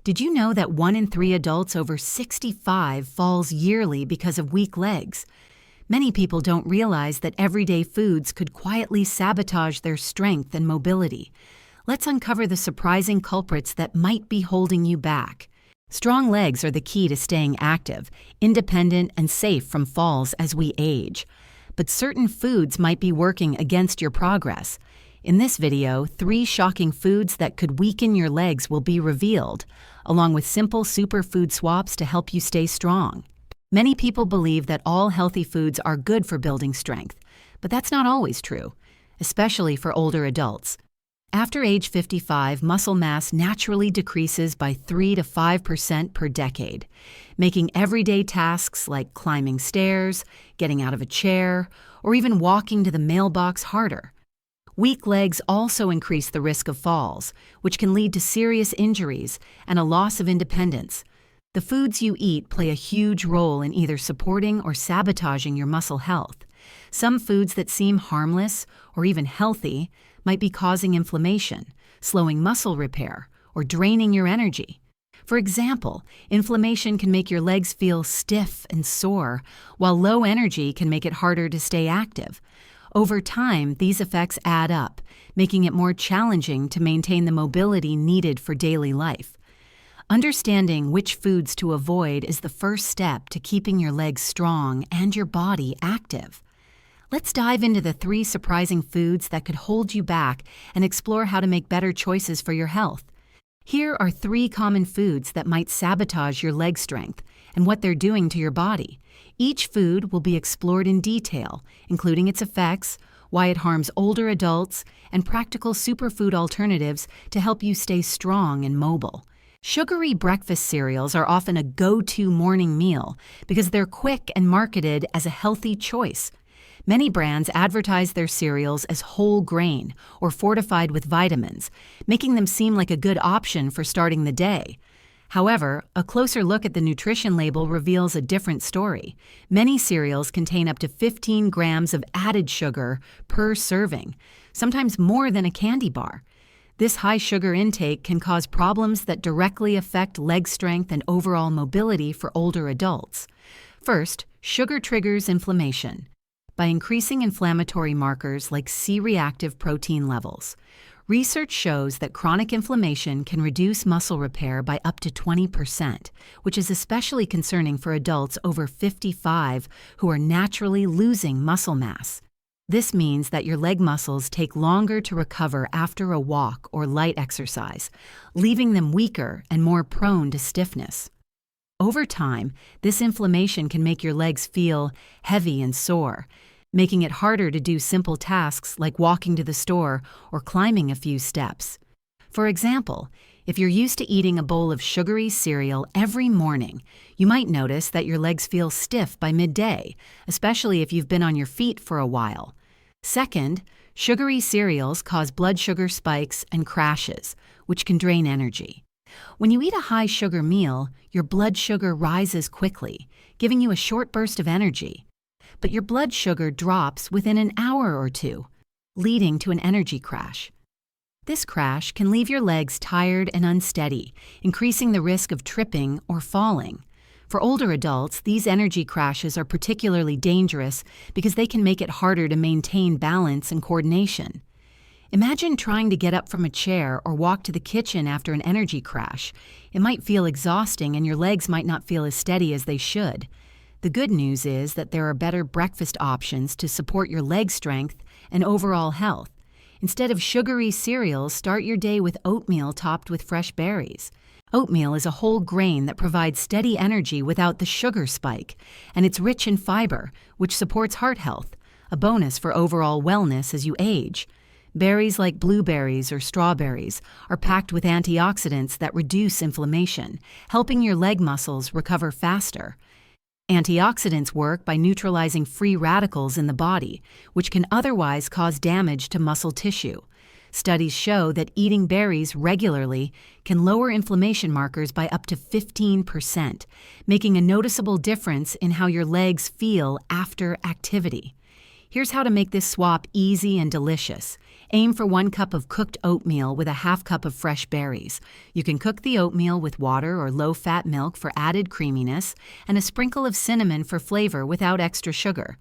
Did you know that 1 in 3 adults over 65 falls yearly because of weak legs? Many people don't realize that everyday foods could quietly sabotage their strength and mobility. Let's uncover the surprising culprits that might be holding you back. Strong legs are the key to staying active, independent, and safe from falls as we age. But certain foods might be working against your progress. In this video, 3 shocking foods that could weaken your legs will be revealed, along with simple superfood swaps to help you stay strong. Many people believe that all healthy foods are good for building strength, but that's not always true, especially for older adults. After age 55, muscle mass naturally decreases by 3 to 5% per decade, making everyday tasks like climbing stairs, getting out of a chair, or even walking to the mailbox harder. Weak legs also increase the risk of falls, which can lead to serious injuries and a loss of independence. The foods you eat play a huge role in either supporting or sabotaging your muscle health. Some foods that seem harmless or even healthy might be causing inflammation, slowing muscle repair, or draining your energy. For example, inflammation can make your legs feel stiff and sore, while low energy can make it harder to stay active. Over time, these effects add up, making it more challenging to maintain the mobility needed for daily life. Understanding which foods to avoid is the first step to keeping your legs strong and your body active. Let's dive into the 3 surprising foods that could hold you back and explore how to make better choices for your health. Here are 3 common foods that might sabotage your leg strength and what they're doing to your body. Each food will be explored in detail, including its effects, why it harms older adults, and practical superfood alternatives to help you stay strong and mobile. Sugary breakfast cereals are often a go-to morning meal because they're quick and marketed as a healthy choice. Many brands advertise their cereals as whole grain or fortified with vitamins, making them seem like a good option for starting the day. However, a closer look at the nutrition label reveals a different story. Many cereals contain up to 15 grams of added sugar per serving, sometimes more than a candy bar. This high sugar intake can cause problems that directly affect leg strength and overall mobility for older adults. First, sugar triggers inflammation by increasing inflammatory markers like C-reactive protein levels. Research shows that chronic inflammation can reduce muscle repair by up to 20%, which is especially concerning for adults over 55 who are naturally losing muscle mass. This means that your leg muscles take longer to recover after a walk or light exercise, leaving them weaker and more prone to stiffness. Over time, this inflammation can make your legs feel heavy and sore, making it harder to do simple tasks like walking to the store or climbing a few steps. For example, if you're used to eating a bowl of sugary cereal every morning, you might notice that your legs feel stiff by midday, especially if you've been on your feet for a while. Second, sugary cereals cause blood sugar spikes and crashes, which can drain energy. When you eat a high-sugar meal, your blood sugar rises quickly, giving you a short burst of energy. But your blood sugar drops within an hour or 2, leading to an energy crash. This crash can leave your legs tired and unsteady, increasing the risk of tripping or falling. For older adults, these energy crashes are particularly dangerous because they can make it harder to maintain balance and coordination. Imagine trying to get up from a chair or walk to the kitchen after an energy crash. It might feel exhausting and your legs might not feel as steady as they should. The good news is that there are better breakfast options to support your leg strength and overall health. Instead of sugary cereals, start your day with oatmeal topped with fresh berries. Oatmeal is a whole grain that provides steady energy without the sugar spike, and it's rich in fiber, which supports heart health, a bonus for overall wellness as you age. Berries like blueberries or strawberries are packed with antioxidants that reduce inflammation, helping your leg muscles recover faster. Antioxidants work by neutralizing free radicals in the body, which can otherwise cause damage to muscle tissue. Studies show that eating berries regularly can lower inflammation markers by up to 15%, making a noticeable difference in how your legs feel after activity. Here's how to make this swap easy and delicious. Aim for 1 cup of cooked oatmeal with a half cup of fresh berries. You can cook the oatmeal with water or low-fat milk for added creaminess, and a sprinkle of cinnamon for flavor without extra sugar.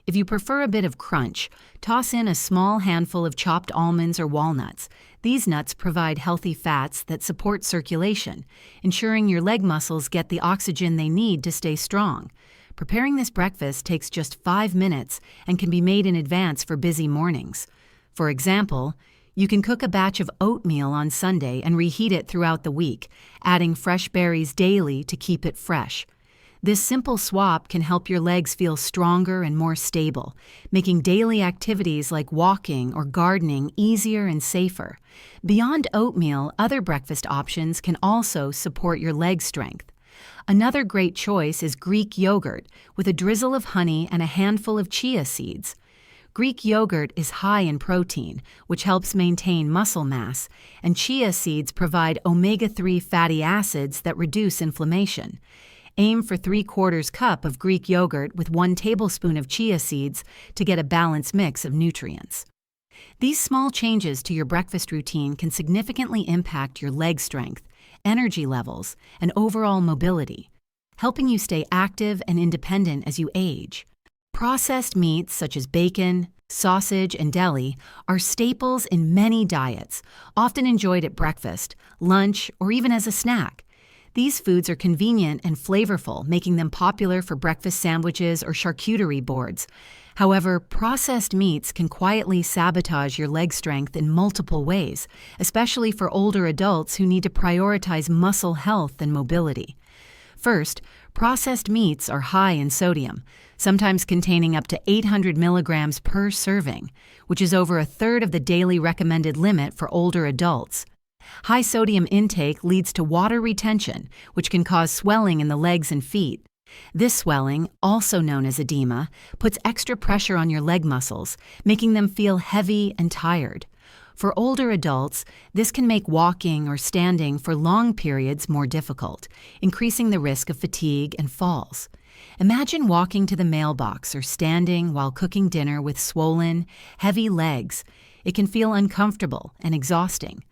If you prefer a bit of crunch, toss in a small handful of chopped almonds or walnuts. These nuts provide healthy fats that support circulation, ensuring your leg muscles get the oxygen they need to stay strong. Preparing this breakfast takes just 5 minutes and can be made in advance for busy mornings. For example, you can cook a batch of oatmeal on Sunday and reheat it throughout the week, adding fresh berries daily to keep it fresh. This simple swap can help your legs feel stronger and more stable, making daily activities like walking or gardening easier and safer. Beyond oatmeal, other breakfast options can also support your leg strength. Another great choice is Greek yogurt with a drizzle of honey and a handful of chia seeds. Greek yogurt is high in protein, which helps maintain muscle mass, and chia seeds provide omega-3 fatty acids that reduce inflammation. Aim for 3/4 cup of Greek yogurt with 1 tablespoon of chia seeds to get a balanced mix of nutrients. These small changes to your breakfast routine can significantly impact your leg strength, energy levels, and overall mobility, helping you stay active and independent as you age. Processed meats such as bacon, sausage, and deli are staples in many diets, often enjoyed at breakfast, lunch, or even as a snack. These foods are convenient and flavorful, making them popular for breakfast sandwiches or charcuterie boards. However, processed meats can quietly sabotage your leg strength in multiple ways, especially for older adults who need to prioritize muscle health and mobility. First, processed meats are high in sodium, sometimes containing up to 800 milligrams per serving, which is over a third of the daily recommended limit for older adults. High sodium intake leads to water retention, which can cause swelling in the legs and feet. This swelling, also known as edema, puts extra pressure on your leg muscles, making them feel heavy and tired. For older adults, this can make walking or standing for long periods more difficult, increasing the risk of fatigue and falls. Imagine walking to the mailbox or standing while cooking dinner with swollen, heavy legs. It can feel uncomfortable and exhausting.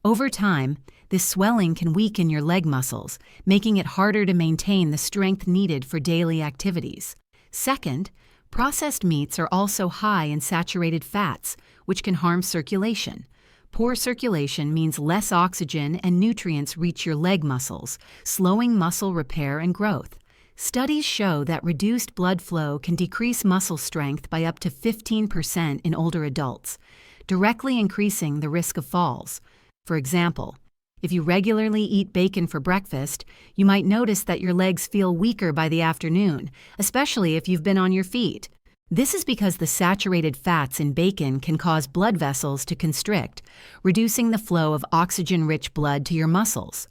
Over time, this swelling can weaken your leg muscles, making it harder to maintain the strength needed for daily activities. Second, processed meats are also high in saturated fats, which can harm circulation. Poor circulation means less oxygen and nutrients reach your leg muscles, slowing muscle repair and growth. Studies show that reduced blood flow can decrease muscle strength by up to 15% in older adults, directly increasing the risk of falls. For example, if you regularly eat bacon for breakfast, you might notice that your legs feel weaker by the afternoon, especially if you've been on your feet. This is because the saturated fats in bacon can cause blood vessels to constrict, reducing the flow of oxygen-rich blood to your muscles.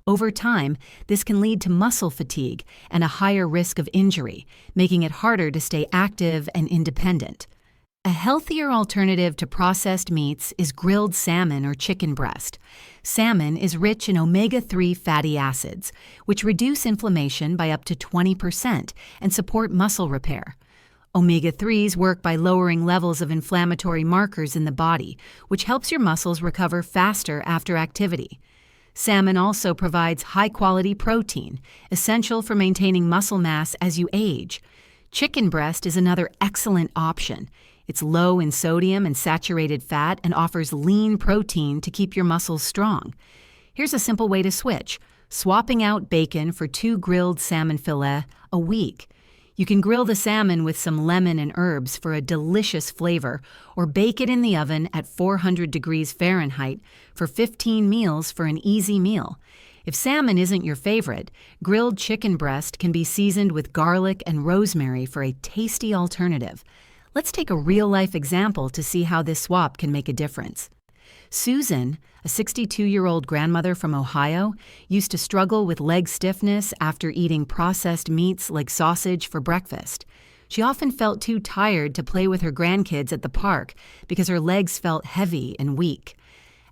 Over time, this can lead to muscle fatigue and a higher risk of injury, making it harder to stay active and independent. A healthier alternative to processed meats is grilled salmon or chicken breast. Salmon is rich in omega-3 fatty acids, which reduce inflammation by up to 20% and support muscle repair. Omega-3s work by lowering levels of inflammatory markers in the body, which helps your muscles recover faster after activity. Salmon also provides high-quality protein, essential for maintaining muscle mass as you age. Chicken breast is another excellent option. It's low in sodium and saturated fat and offers lean protein to keep your muscles strong. Here's a simple way to switch: swapping out bacon for 2 grilled salmon fillet a week. You can grill the salmon with some lemon and herbs for a delicious flavor, or bake it in the oven at 400 degrees Fahrenheit for 15 meals for an easy meal. If salmon isn't your favorite, grilled chicken breast can be seasoned with garlic and rosemary for a tasty alternative. Let's take a real-life example to see how this swap can make a difference. Susan, a 62-year-old grandmother from Ohio, used to struggle with leg stiffness after eating processed meats like sausage for breakfast. She often felt too tired to play with her grandkids at the park because her legs felt heavy and weak.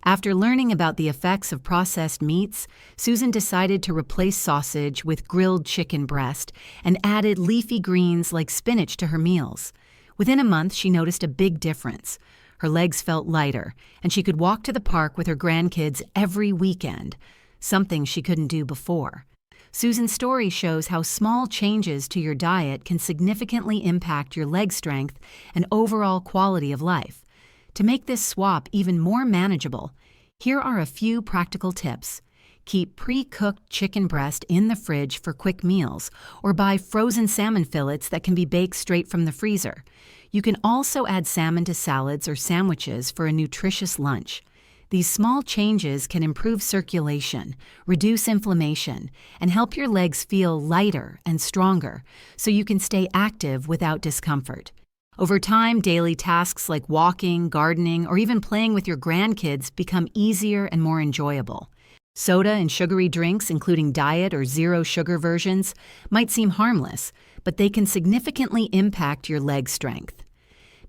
After learning about the effects of processed meats, Susan decided to replace sausage with grilled chicken breast and added leafy greens like spinach to her meals. Within a month, she noticed a big difference. Her legs felt lighter, and she could walk to the park with her grandkids every weekend, something she couldn't do before. Susan's story shows how small changes to your diet can significantly impact your leg strength and overall quality of life. To make this swap even more manageable, here are a few practical tips. Keep pre-cooked chicken breast in the fridge for quick meals, or buy frozen salmon fillets that can be baked straight from the freezer. You can also add salmon to salads or sandwiches for a nutritious lunch. These small changes can improve circulation, reduce inflammation, and help your legs feel lighter and stronger so you can stay active without discomfort. Over time, daily tasks like walking, gardening, or even playing with your grandkids become easier and more enjoyable. Soda and sugary drinks, including diet or zero sugar versions, might seem harmless, but they can significantly impact your leg strength.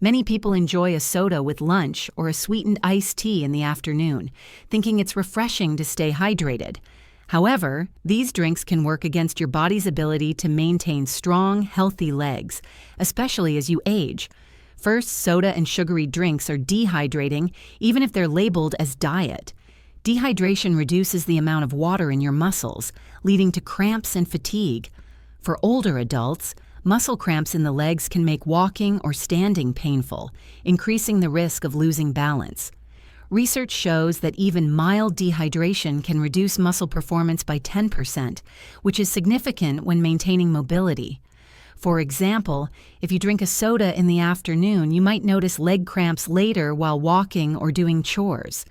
Many people enjoy a soda with lunch or a sweetened iced tea in the afternoon, thinking it's refreshing to stay hydrated. However, these drinks can work against your body's ability to maintain strong, healthy legs, especially as you age. First, soda and sugary drinks are dehydrating, even if they're labeled as diet. Dehydration reduces the amount of water in your muscles, leading to cramps and fatigue. For older adults, muscle cramps in the legs can make walking or standing painful, increasing the risk of losing balance. Research shows that even mild dehydration can reduce muscle performance by 10%, which is significant when maintaining mobility. For example, if you drink a soda in the afternoon, you might notice leg cramps later while walking or doing chores.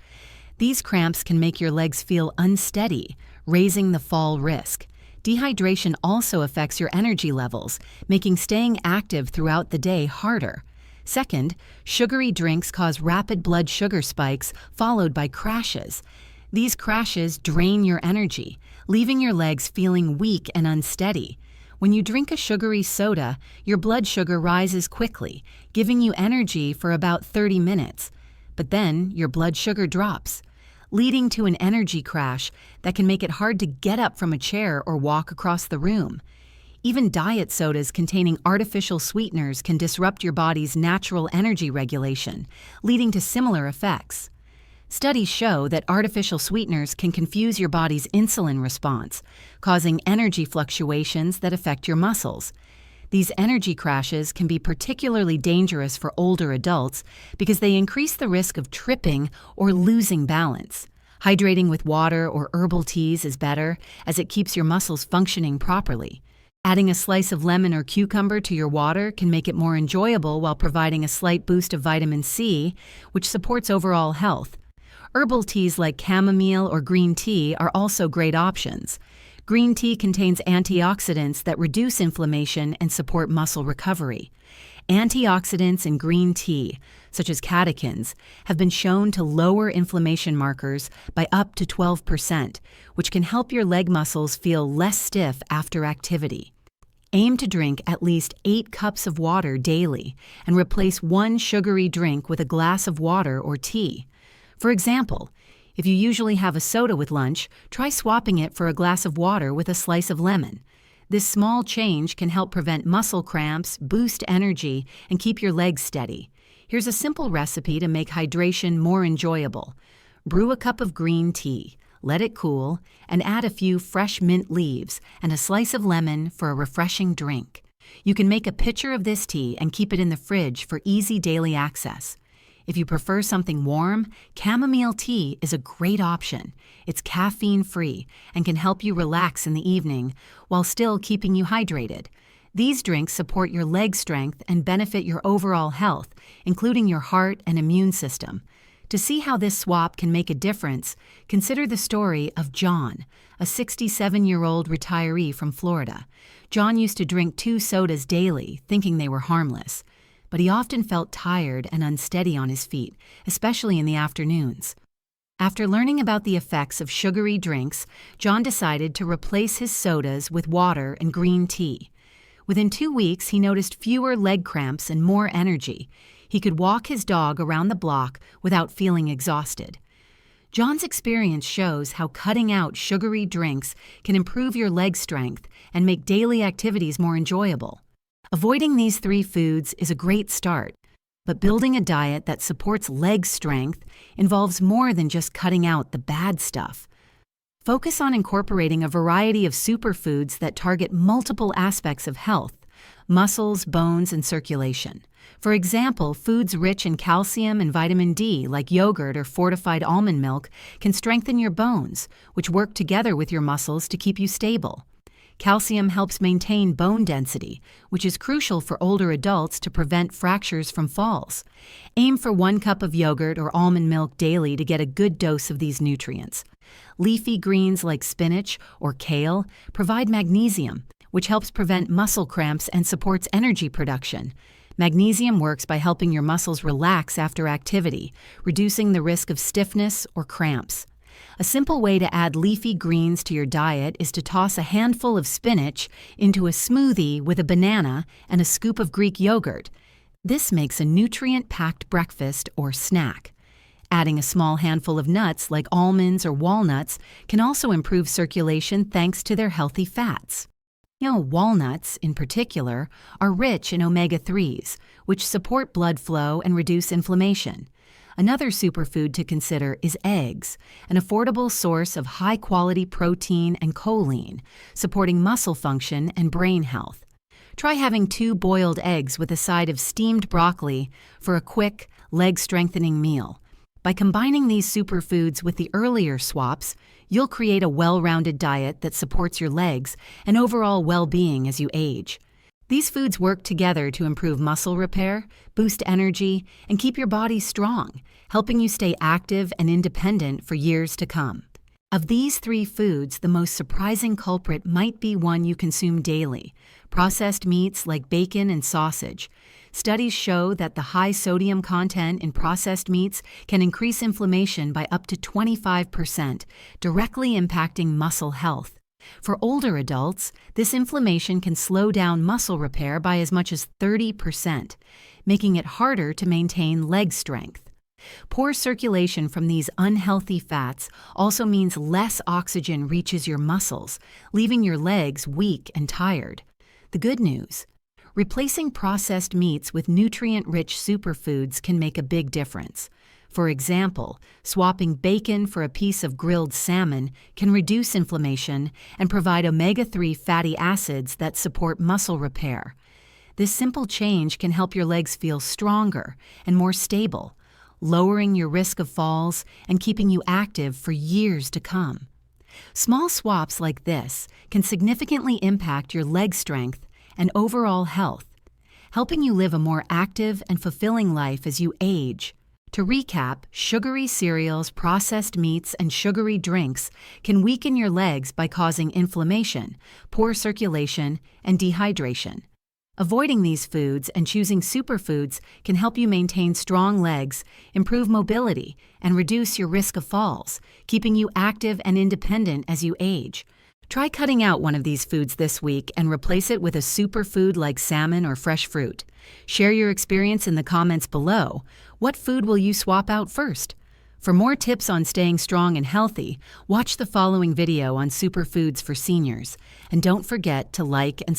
These cramps can make your legs feel unsteady, raising the fall risk. Dehydration also affects your energy levels, making staying active throughout the day harder. Second, sugary drinks cause rapid blood sugar spikes followed by crashes. These crashes drain your energy, leaving your legs feeling weak and unsteady. When you drink a sugary soda, your blood sugar rises quickly, giving you energy for about 30 minutes. But then your blood sugar drops, leading to an energy crash that can make it hard to get up from a chair or walk across the room. Even diet sodas containing artificial sweeteners can disrupt your body's natural energy regulation, leading to similar effects. Studies show that artificial sweeteners can confuse your body's insulin response, causing energy fluctuations that affect your muscles. These energy crashes can be particularly dangerous for older adults because they increase the risk of tripping or losing balance. Hydrating with water or herbal teas is better, as it keeps your muscles functioning properly. Adding a slice of lemon or cucumber to your water can make it more enjoyable while providing a slight boost of vitamin C, which supports overall health. Herbal teas like chamomile or green tea are also great options. Green tea contains antioxidants that reduce inflammation and support muscle recovery. Antioxidants in green tea, such as catechins, have been shown to lower inflammation markers by up to 12%, which can help your leg muscles feel less stiff after activity. Aim to drink at least 8 cups of water daily and replace one sugary drink with a glass of water or tea. For example, if you usually have a soda with lunch, try swapping it for a glass of water with a slice of lemon. This small change can help prevent muscle cramps, boost energy, and keep your legs steady. Here's a simple recipe to make hydration more enjoyable. Brew a cup of green tea, let it cool, and add a few fresh mint leaves and a slice of lemon for a refreshing drink. You can make a pitcher of this tea and keep it in the fridge for easy daily access. If you prefer something warm, chamomile tea is a great option. It's caffeine-free and can help you relax in the evening while still keeping you hydrated. These drinks support your leg strength and benefit your overall health, including your heart and immune system. To see how this swap can make a difference, consider the story of John, a 67-year-old retiree from Florida. John used to drink 2 sodas daily, thinking they were harmless. But he often felt tired and unsteady on his feet, especially in the afternoons. After learning about the effects of sugary drinks, John decided to replace his sodas with water and green tea. Within 2 weeks, he noticed fewer leg cramps and more energy. He could walk his dog around the block without feeling exhausted. John's experience shows how cutting out sugary drinks can improve your leg strength and make daily activities more enjoyable. Avoiding these three foods is a great start, but building a diet that supports leg strength involves more than just cutting out the bad stuff. Focus on incorporating a variety of superfoods that target multiple aspects of health: muscles, bones, and circulation. For example, foods rich in calcium and vitamin D, like yogurt or fortified almond milk, can strengthen your bones, which work together with your muscles to keep you stable. Calcium helps maintain bone density, which is crucial for older adults to prevent fractures from falls. Aim for 1 cup of yogurt or almond milk daily to get a good dose of these nutrients. Leafy greens like spinach or kale provide magnesium, which helps prevent muscle cramps and supports energy production. Magnesium works by helping your muscles relax after activity, reducing the risk of stiffness or cramps. A simple way to add leafy greens to your diet is to toss a handful of spinach into a smoothie with a banana and a scoop of Greek yogurt. This makes a nutrient-packed breakfast or snack. Adding a small handful of nuts like almonds or walnuts can also improve circulation thanks to their healthy fats. Walnuts, in particular, are rich in omega-3s, which support blood flow and reduce inflammation. Another superfood to consider is eggs, an affordable source of high-quality protein and choline, supporting muscle function and brain health. Try having 2 boiled eggs with a side of steamed broccoli for a quick, leg-strengthening meal. By combining these superfoods with the earlier swaps, you'll create a well-rounded diet that supports your legs and overall well-being as you age. These foods work together to improve muscle repair, boost energy, and keep your body strong, helping you stay active and independent for years to come. Of these 3 foods, the most surprising culprit might be one you consume daily: processed meats like bacon and sausage. Studies show that the high sodium content in processed meats can increase inflammation by up to 25%, directly impacting muscle health. For older adults, this inflammation can slow down muscle repair by as much as 30%, making it harder to maintain leg strength. Poor circulation from these unhealthy fats also means less oxygen reaches your muscles, leaving your legs weak and tired. The good news: replacing processed meats with nutrient-rich superfoods can make a big difference. For example, swapping bacon for a piece of grilled salmon can reduce inflammation and provide omega-3 fatty acids that support muscle repair. This simple change can help your legs feel stronger and more stable, lowering your risk of falls and keeping you active for years to come. Small swaps like this can significantly impact your leg strength and overall health, helping you live a more active and fulfilling life as you age. To recap, sugary cereals, processed meats, and sugary drinks can weaken your legs by causing inflammation, poor circulation, and dehydration. Avoiding these foods and choosing superfoods can help you maintain strong legs, improve mobility, and reduce your risk of falls, keeping you active and independent as you age. Try cutting out one of these foods this week and replace it with a superfood like salmon or fresh fruit. Share your experience in the comments below. What food will you swap out first? For more tips on staying strong and healthy, watch the following video on superfoods for seniors. And don't forget to like and